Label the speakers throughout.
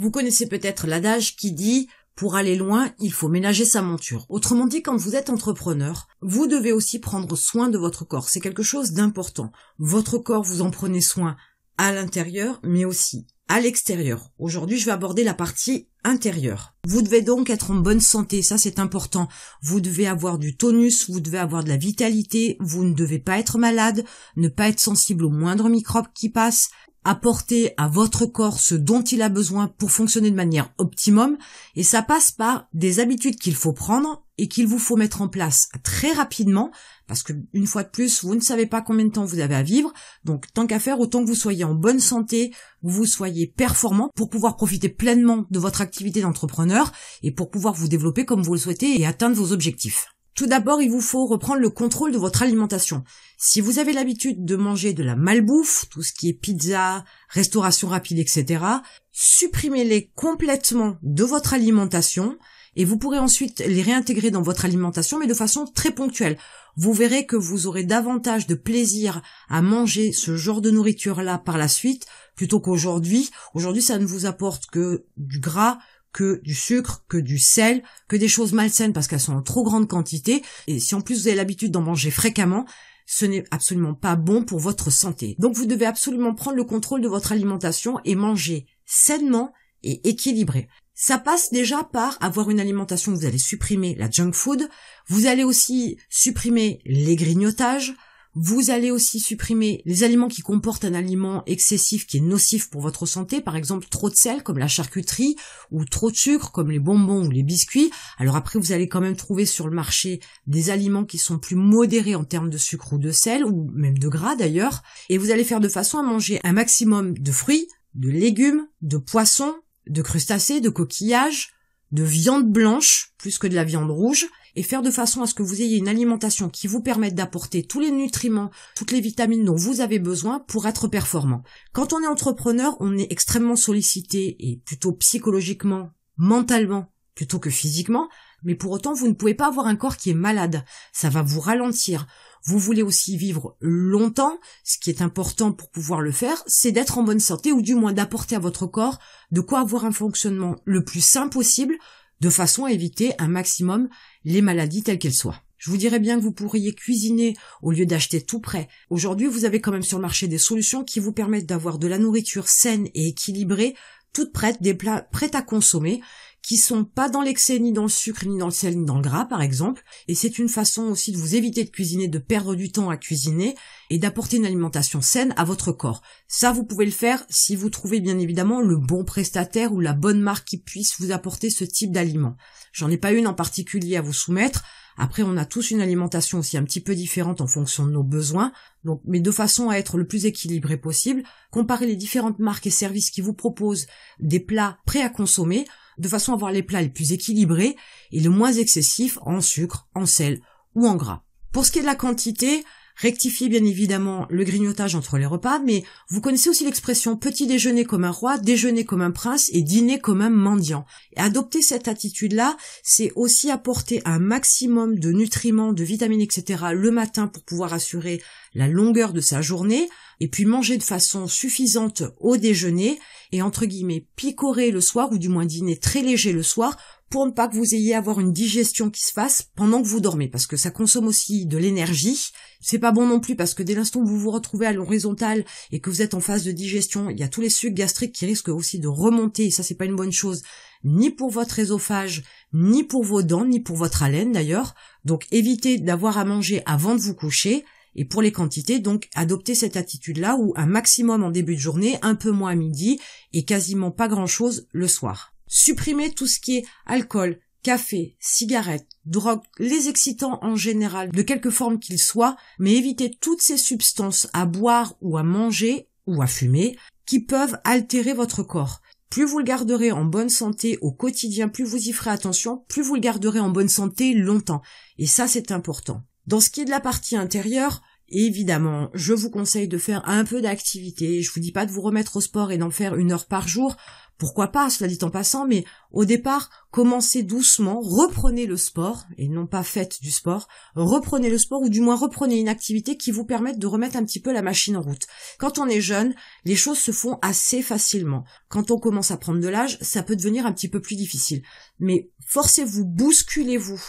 Speaker 1: Vous connaissez peut-être l'adage qui dit « Pour aller loin, il faut ménager sa monture ». Autrement dit, quand vous êtes entrepreneur, vous devez aussi prendre soin de votre corps. C'est quelque chose d'important. Votre corps, vous en prenez soin à l'intérieur, mais aussi à l'extérieur. Aujourd'hui, je vais aborder la partie intérieure. Vous devez donc être en bonne santé, ça c'est important. Vous devez avoir du tonus, vous devez avoir de la vitalité, vous ne devez pas être malade, ne pas être sensible aux moindres microbes qui passent, apporter à votre corps ce dont il a besoin pour fonctionner de manière optimum, et ça passe par des habitudes qu'il faut prendre et qu'il vous faut mettre en place très rapidement, parce que une fois de plus, vous ne savez pas combien de temps vous avez à vivre, donc tant qu'à faire, autant que vous soyez en bonne santé, vous soyez performant pour pouvoir profiter pleinement de votre activité d'entrepreneur et pour pouvoir vous développer comme vous le souhaitez et atteindre vos objectifs. Tout d'abord, il vous faut reprendre le contrôle de votre alimentation. Si vous avez l'habitude de manger de la malbouffe, tout ce qui est pizza, restauration rapide, etc., supprimez-les complètement de votre alimentation et vous pourrez ensuite les réintégrer dans votre alimentation, mais de façon très ponctuelle. Vous verrez que vous aurez davantage de plaisir à manger ce genre de nourriture-là par la suite, plutôt qu'aujourd'hui. Aujourd'hui, ça ne vous apporte que du gras, que du sucre, que du sel, que des choses malsaines parce qu'elles sont en trop grande quantité. Et si en plus vous avez l'habitude d'en manger fréquemment, ce n'est absolument pas bon pour votre santé. Donc vous devez absolument prendre le contrôle de votre alimentation et manger sainement et équilibré. Ça passe déjà par avoir une alimentation où vous allez supprimer la junk food, vous allez aussi supprimer les grignotages, vous allez aussi supprimer les aliments qui comportent un aliment excessif qui est nocif pour votre santé, par exemple trop de sel comme la charcuterie ou trop de sucre comme les bonbons ou les biscuits. Alors après vous allez quand même trouver sur le marché des aliments qui sont plus modérés en termes de sucre ou de sel ou même de gras d'ailleurs, et vous allez faire de façon à manger un maximum de fruits, de légumes, de poissons, de crustacés, de coquillages, de viande blanche plus que de la viande rouge, et faire de façon à ce que vous ayez une alimentation qui vous permette d'apporter tous les nutriments, toutes les vitamines dont vous avez besoin pour être performant. Quand on est entrepreneur, on est extrêmement sollicité, et plutôt psychologiquement, mentalement, plutôt que physiquement, mais pour autant vous ne pouvez pas avoir un corps qui est malade, ça va vous ralentir. Vous voulez aussi vivre longtemps, ce qui est important pour pouvoir le faire, c'est d'être en bonne santé ou du moins d'apporter à votre corps de quoi avoir un fonctionnement le plus sain possible, de façon à éviter un maximum les maladies telles qu'elles soient. Je vous dirais bien que vous pourriez cuisiner au lieu d'acheter tout prêt. Aujourd'hui, vous avez quand même sur le marché des solutions qui vous permettent d'avoir de la nourriture saine et équilibrée, toute prête, des plats prêts à consommer, qui sont pas dans l'excès, ni dans le sucre, ni dans le sel, ni dans le gras, par exemple. Et c'est une façon aussi de vous éviter de cuisiner, de perdre du temps à cuisiner et d'apporter une alimentation saine à votre corps. Ça, vous pouvez le faire si vous trouvez bien évidemment le bon prestataire ou la bonne marque qui puisse vous apporter ce type d'aliment. J'en ai pas une en particulier à vous soumettre. Après, on a tous une alimentation aussi un petit peu différente en fonction de nos besoins. Donc, mais de façon à être le plus équilibré possible, comparez les différentes marques et services qui vous proposent des plats prêts à consommer, de façon à avoir les plats les plus équilibrés et le moins excessifs en sucre, en sel ou en gras. Pour ce qui est de la quantité, rectifiez bien évidemment le grignotage entre les repas, mais vous connaissez aussi l'expression petit déjeuner comme un roi, déjeuner comme un prince et dîner comme un mendiant. Et adopter cette attitude-là, c'est aussi apporter un maximum de nutriments, de vitamines, etc. le matin pour pouvoir assurer la longueur de sa journée, et puis manger de façon suffisante au déjeuner, et entre guillemets picorer le soir, ou du moins dîner très léger le soir, pour ne pas que vous ayez à avoir une digestion qui se fasse pendant que vous dormez, parce que ça consomme aussi de l'énergie. C'est pas bon non plus, parce que dès l'instant où vous vous retrouvez à l'horizontale et que vous êtes en phase de digestion, il y a tous les sucs gastriques qui risquent aussi de remonter, et ça c'est pas une bonne chose, ni pour votre œsophage, ni pour vos dents, ni pour votre haleine d'ailleurs. Donc évitez d'avoir à manger avant de vous coucher. Et pour les quantités, donc, adoptez cette attitude-là où un maximum en début de journée, un peu moins à midi et quasiment pas grand-chose le soir. Supprimez tout ce qui est alcool, café, cigarettes, drogue, les excitants en général, de quelque forme qu'ils soient, mais évitez toutes ces substances à boire ou à manger ou à fumer qui peuvent altérer votre corps. Plus vous le garderez en bonne santé au quotidien, plus vous y ferez attention, plus vous le garderez en bonne santé longtemps. Et ça, c'est important. Dans ce qui est de la partie intérieure, évidemment, je vous conseille de faire un peu d'activité. Je vous dis pas de vous remettre au sport et d'en faire 1 heure par jour. pourquoi pas, cela dit en passant, mais au départ, commencez doucement, reprenez le sport, et non pas faites du sport, reprenez le sport, ou du moins reprenez une activité qui vous permette de remettre un petit peu la machine en route. Quand on est jeune, les choses se font assez facilement. Quand on commence à prendre de l'âge, ça peut devenir un petit peu plus difficile. Mais forcez-vous, bousculez-vous,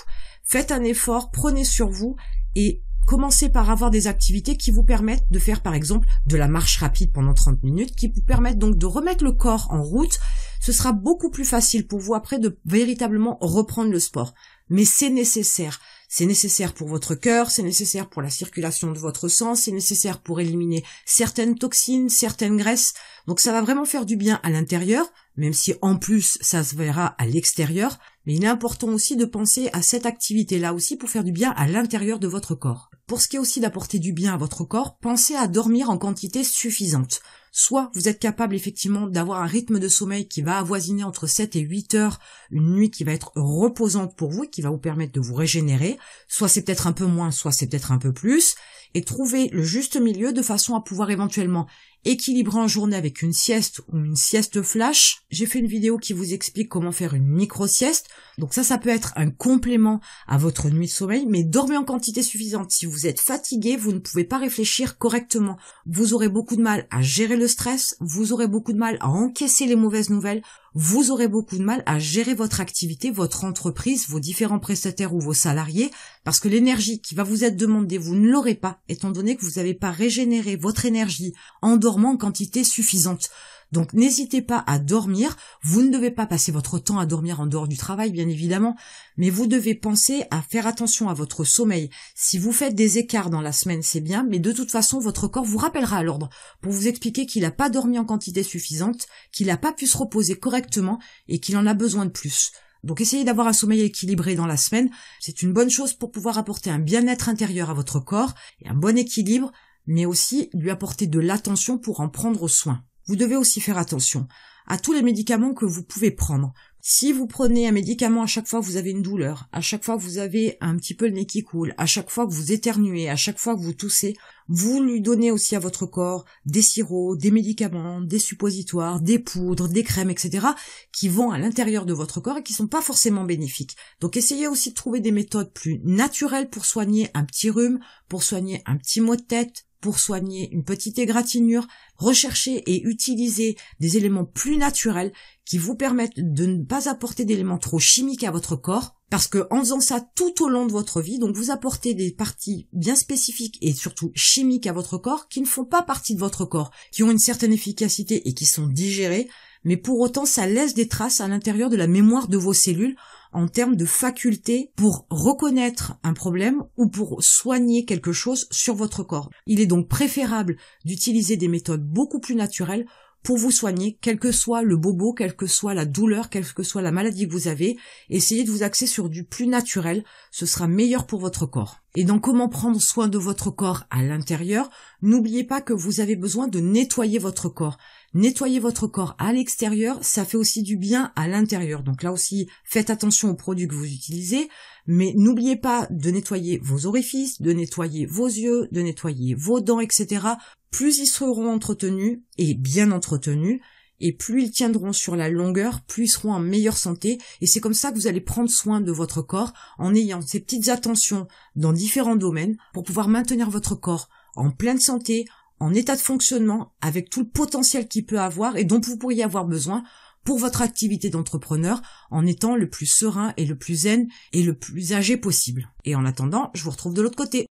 Speaker 1: faites un effort, prenez sur vous, et commencez par avoir des activités qui vous permettent de faire par exemple de la marche rapide pendant 30 minutes, qui vous permettent donc de remettre le corps en route. Ce sera beaucoup plus facile pour vous après de véritablement reprendre le sport. Mais c'est nécessaire. C'est nécessaire pour votre cœur, c'est nécessaire pour la circulation de votre sang, c'est nécessaire pour éliminer certaines toxines, certaines graisses. Donc ça va vraiment faire du bien à l'intérieur, même si en plus ça se verra à l'extérieur. Mais il est important aussi de penser à cette activité-là aussi pour faire du bien à l'intérieur de votre corps. Pour ce qui est aussi d'apporter du bien à votre corps, pensez à dormir en quantité suffisante. Soit vous êtes capable effectivement d'avoir un rythme de sommeil qui va avoisiner entre 7 et 8 heures, une nuit qui va être reposante pour vous et qui va vous permettre de vous régénérer, soit c'est peut-être un peu moins, soit c'est peut-être un peu plus, et trouver le juste milieu de façon à pouvoir éventuellement équilibrer en journée avec une sieste ou une sieste flash. J'ai fait une vidéo qui vous explique comment faire une micro-sieste, donc ça peut être un complément à votre nuit de sommeil, mais dormez en quantité suffisante. Si vous êtes fatigué, vous ne pouvez pas réfléchir correctement. Vous aurez beaucoup de mal à gérer le stress, vous aurez beaucoup de mal à encaisser les mauvaises nouvelles, vous aurez beaucoup de mal à gérer votre activité, votre entreprise, vos différents prestataires ou vos salariés, parce que l'énergie qui va vous être demandée, vous ne l'aurez pas, étant donné que vous n'avez pas régénéré votre énergie en dormant en quantité suffisante. Donc n'hésitez pas à dormir, vous ne devez pas passer votre temps à dormir en dehors du travail bien évidemment, mais vous devez penser à faire attention à votre sommeil. Si vous faites des écarts dans la semaine c'est bien, mais de toute façon votre corps vous rappellera à l'ordre pour vous expliquer qu'il n'a pas dormi en quantité suffisante, qu'il n'a pas pu se reposer correctement et qu'il en a besoin de plus. Donc essayez d'avoir un sommeil équilibré dans la semaine, c'est une bonne chose pour pouvoir apporter un bien-être intérieur à votre corps et un bon équilibre, mais aussi lui apporter de l'attention pour en prendre soin. Vous devez aussi faire attention à tous les médicaments que vous pouvez prendre. Si vous prenez un médicament à chaque fois que vous avez une douleur, à chaque fois que vous avez un petit peu le nez qui coule, à chaque fois que vous éternuez, à chaque fois que vous toussez, vous lui donnez aussi à votre corps des sirops, des médicaments, des suppositoires, des poudres, des crèmes, etc. qui vont à l'intérieur de votre corps et qui sont pas forcément bénéfiques. Donc essayez aussi de trouver des méthodes plus naturelles pour soigner un petit rhume, pour soigner un petit maux de tête, pour soigner une petite égratignure. Recherchez et utilisez des éléments plus naturels qui vous permettent de ne pas apporter d'éléments trop chimiques à votre corps, parce que en faisant ça tout au long de votre vie, donc vous apportez des parties bien spécifiques et surtout chimiques à votre corps qui ne font pas partie de votre corps, qui ont une certaine efficacité et qui sont digérées, mais pour autant ça laisse des traces à l'intérieur de la mémoire de vos cellules en termes de faculté pour reconnaître un problème ou pour soigner quelque chose sur votre corps. Il est donc préférable d'utiliser des méthodes beaucoup plus naturelles pour vous soigner, quel que soit le bobo, quelle que soit la douleur, quelle que soit la maladie que vous avez. Essayez de vous axer sur du plus naturel, ce sera meilleur pour votre corps. Et dans comment prendre soin de votre corps à l'intérieur, n'oubliez pas que vous avez besoin de nettoyer votre corps. Nettoyer votre corps à l'extérieur, ça fait aussi du bien à l'intérieur. Donc là aussi, faites attention aux produits que vous utilisez, mais n'oubliez pas de nettoyer vos orifices, de nettoyer vos yeux, de nettoyer vos dents, etc. Plus ils seront entretenus et bien entretenus, et plus ils tiendront sur la longueur, plus ils seront en meilleure santé, et c'est comme ça que vous allez prendre soin de votre corps en ayant ces petites attentions dans différents domaines pour pouvoir maintenir votre corps en pleine santé, en état de fonctionnement, avec tout le potentiel qu'il peut avoir et dont vous pourriez avoir besoin pour votre activité d'entrepreneur en étant le plus serein et le plus zen et le plus âgé possible. Et en attendant, je vous retrouve de l'autre côté.